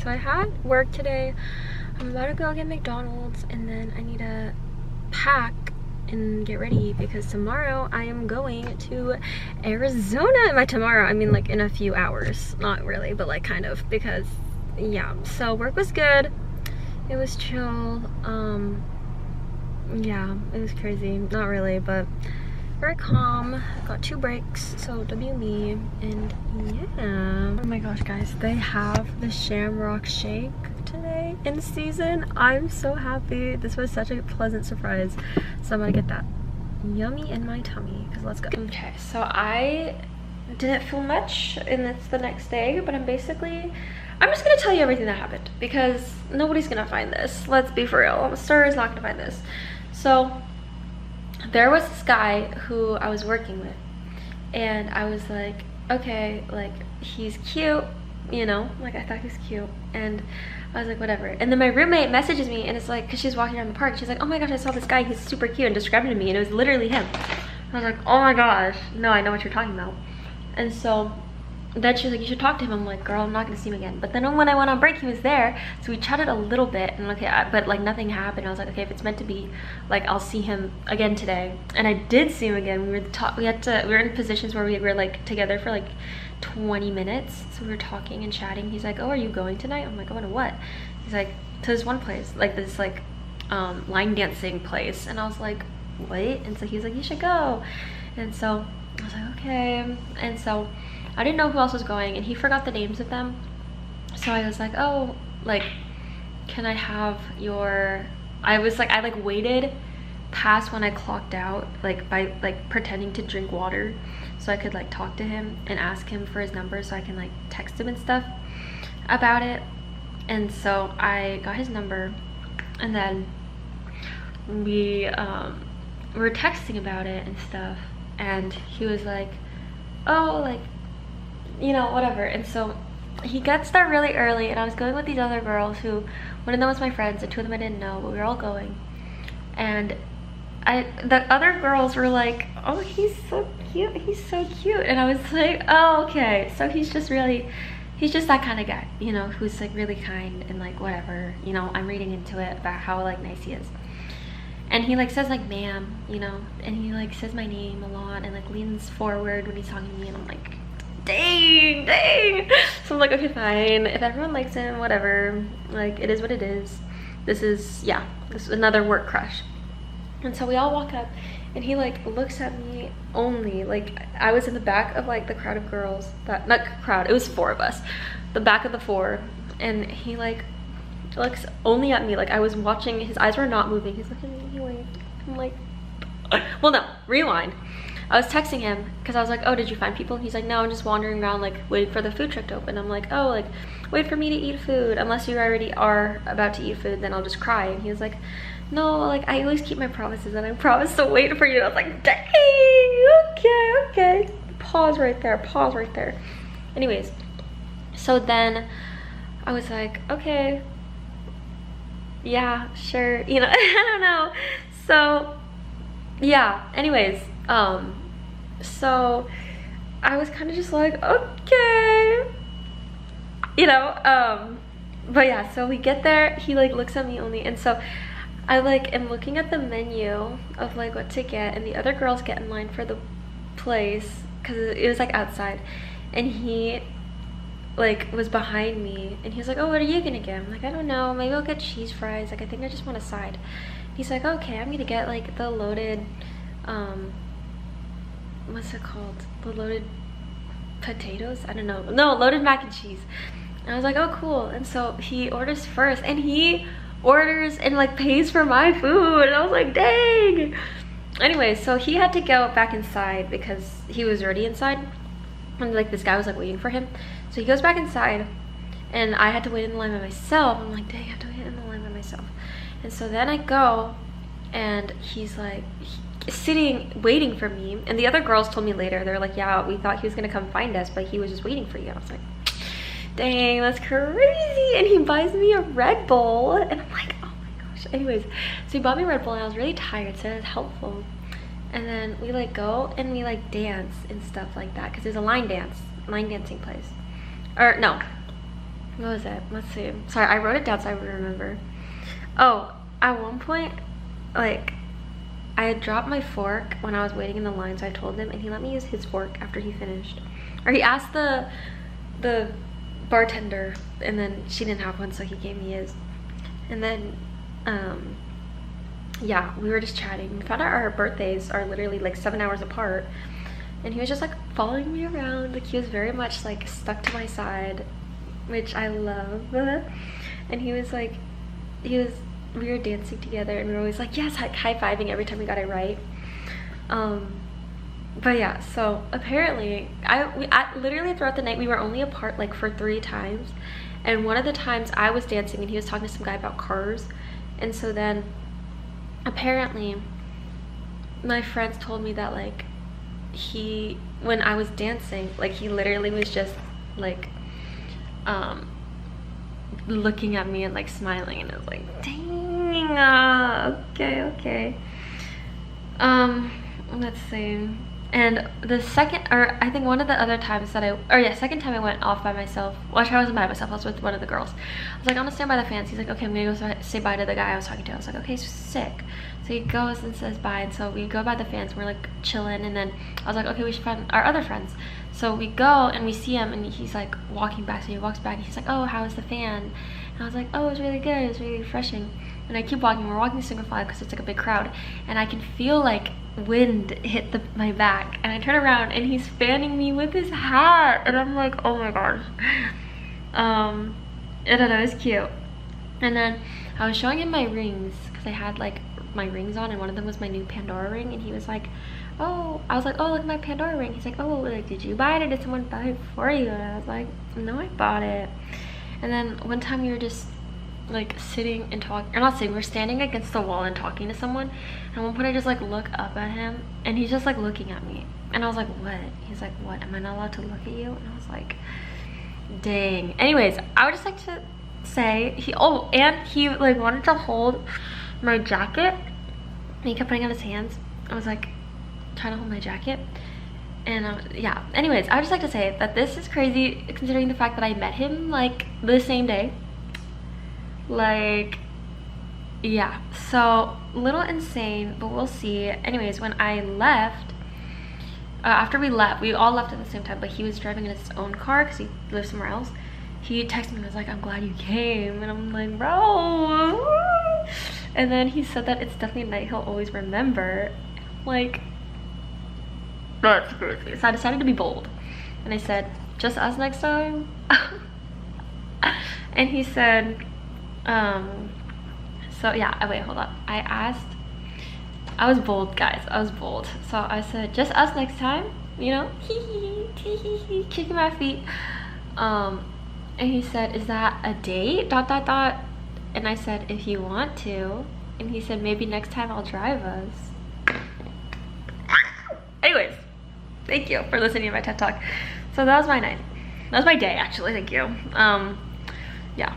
so I had work today. I'm about to go get McDonald's and then I need to pack and get ready because tomorrow I am going to Arizona. By tomorrow, I mean like in a few hours. Not really, but like kind of, because yeah. So work was good. It was chill. Yeah, it was crazy. Not really, but very calm. Got 2 breaks, so W me, and yeah. Oh my gosh, guys, they have the Shamrock Shake today in season. I'm so happy. This was such a pleasant surprise. So I'm gonna get that yummy in my tummy, because let's go. Okay, so I didn't feel much, and it's the next day, but I'm just gonna tell you everything that happened, because nobody's gonna find this. Let's be for real. Sir is not gonna find this. So there was this guy who I was working with, and I was like, okay, like, he's cute, you know, like, I thought he was cute, and I was like, whatever. And then my roommate messages me, and it's like, because she's walking around the park, she's like, oh my gosh, I saw this guy, he's super cute, and described him to me, and it was literally him. I was like, oh my gosh, no, I know what you're talking about. And so then she's like, you should talk to him. I'm like, girl, I'm not gonna see him again. But then when I went on break, he was there, so we chatted a little bit, and okay, but like nothing happened. I was like, okay, if it's meant to be, like, I'll see him again today. And I did see him again. We were in positions where we were like together for like 20 minutes, so we were talking and chatting. He's like, oh, are you going tonight? I'm like, going to what? He's like, to this one place, like this like line dancing place. And I was like, what? And so he's like, you should go. And so I was like, okay. And so I didn't know who else was going, and he forgot the names of them. So I was like, oh, like, can I have your, I like waited past when I clocked out, like by like pretending to drink water so I could like talk to him and ask him for his number so I can like text him and stuff about it. And so I got his number, and then we were texting about it and stuff, and he was like, oh, like, you know, whatever. And so he gets there really early, and I was going with these other girls who, one of them was my friends and 2 of them I didn't know, but we were all going. And the other girls were like, oh, he's so cute, he's so cute. And I was like, oh, okay, so he's just that kind of guy, you know, who's like really kind and like whatever, you know. I'm reading into it about how like nice he is. And he like says like ma'am, you know, and he like says my name a lot and like leans forward when he's talking to me, and I'm like, dang. So I'm like, okay, fine, if everyone likes him, whatever, like, it is what it is. This is another work crush. And so we all walk up, and he like looks at me only, like, I was in the back of like the crowd of girls, not crowd, it was 4 of us, the back of the 4, and he like looks only at me, like I was watching, his eyes were not moving, he's looking at me, he waved. I'm like, well, no, rewind. I was texting him because I was like, oh, did you find people? And he's like, no, I'm just wandering around like waiting for the food truck to open. I'm like, oh, like, wait for me to eat food. Unless you already are about to eat food, then I'll just cry. And he was like, no, like, I always keep my promises, and I promise to wait for you. And I was like, dang, okay. Pause right there. Anyways, so then I was like, okay, yeah, sure, you know, I don't know. So yeah, anyways, so I was kind of just like, okay, you know, but yeah, so we get there, he like looks at me only, and so I like am looking at the menu of like what to get, and the other girls get in line for the place because it was like outside, and he like was behind me, and he was like, oh, what are you gonna get? I'm like, I don't know, maybe I'll get cheese fries, like I think I just want a side. He's like, okay, I'm gonna get like the loaded what's it called, the loaded potatoes, I don't know, no, loaded mac and cheese. And I was like, oh, cool. And so he orders first, and he orders and like pays for my food, and I was like, dang. Anyway, so he had to go back inside because he was already inside, and like this guy was like waiting for him. So he goes back inside, and I had to wait in the line by myself. I'm like, dang, I have to wait in the line by myself. And so then I go, and he's like sitting waiting for me, and the other girls told me later, they're like, yeah, we thought he was gonna come find us, but he was just waiting for you. And I was like, dang, that's crazy. And he buys me a Red Bull, and I'm like, oh my gosh. Anyways, so he bought me a Red Bull, and I was really tired, so it was helpful. And then we like go and we like dance and stuff like that, because there's a line dancing place, or no, What was it? Let's see. Sorry, I wrote it down so I would remember. Oh, at one point, like, I had dropped my fork when I was waiting in the line, so I told him, and he let me use his fork after he finished. Or he asked the bartender, and then she didn't have one, so he gave me his. And then, yeah, we were just chatting. We found out our birthdays are literally like 7 hours apart, and he was just like following me around. Like, he was very much like stuck to my side, which I love. And he was like, we were dancing together, and we were always like, yes, like high-fiving every time we got it right. But yeah, so apparently literally throughout the night we were only apart like for 3 times, and one of the times I was dancing and he was talking to some guy about cars. And so then apparently my friends told me that like when I was dancing, like he literally was just like looking at me and like smiling, and I was like, dang, okay. Let's see. And the second, or I think one of the other times that second time I went off by myself. Well, actually I wasn't by myself, I was with one of the girls. I was like, I'm gonna stand by the fans. He's like, okay, I'm gonna go say bye to the guy I was talking to. I was like, okay, sick. So he goes and says bye, and so we go by the fans, we're like chilling, and then I was like, okay, we should find our other friends. So we go and we see him, and he's like walking back, so he walks back and he's like, oh, how was the fan? And I was like, oh, it was really good, it was really refreshing. And I keep walking, we're walking single file because it's like a big crowd, and I can feel like wind hit my back, and I turn around and he's fanning me with his hat, and I'm like, oh my gosh. I don't know, it was cute. And then I was showing him my rings because I had like my rings on, and one of them was my new Pandora ring, and he was like, oh, I was like, oh, look at my Pandora ring. He's like, oh, like, did you buy it or did someone buy it for you? And I was like, no, I bought it. And then one time we were just like sitting and talking, or not sitting, we're standing against the wall and talking to someone, and at one point I just like look up at him, and he's just like looking at me, and I was like, what? He's like, what, am I not allowed to look at you? And I was like, dang. Anyways, I would just like to say he like wanted to hold my jacket, and he kept putting on his hands. I was like trying to hold my jacket, and yeah, anyways, I would just like to say that this is crazy considering the fact that I met him like the same day. Like, yeah, so little insane, but we'll see. Anyways, when I left, after we left, we all left at the same time, but he was driving in his own car because he lives somewhere else. He texted me and was like, I'm glad you came, and I'm like, bro. And then he said that it's definitely a night he'll always remember. Like, that's crazy. So I decided to be bold, and I said, just us next time. And he said, so yeah, wait, hold up. I was bold, guys, I was bold. So I said, just us next time, you know, kicking my feet. And he said, is that a date, ... And I said, if you want to. And he said, maybe next time I'll drive us. Anyways, thank you for listening to my TED Talk. So that was my night. That was my day, actually, thank you. Yeah.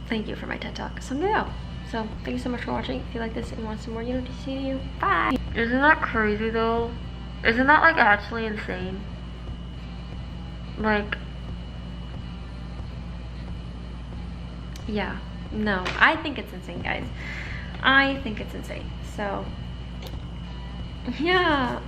Thank you for my TED Talk. So I'm gonna go. So thank you so much for watching. If you like this and you want some more, you know, to see you. Bye. Isn't that crazy though? Isn't that like actually insane? Like, yeah, no, I think it's insane, guys. I think it's insane. So yeah.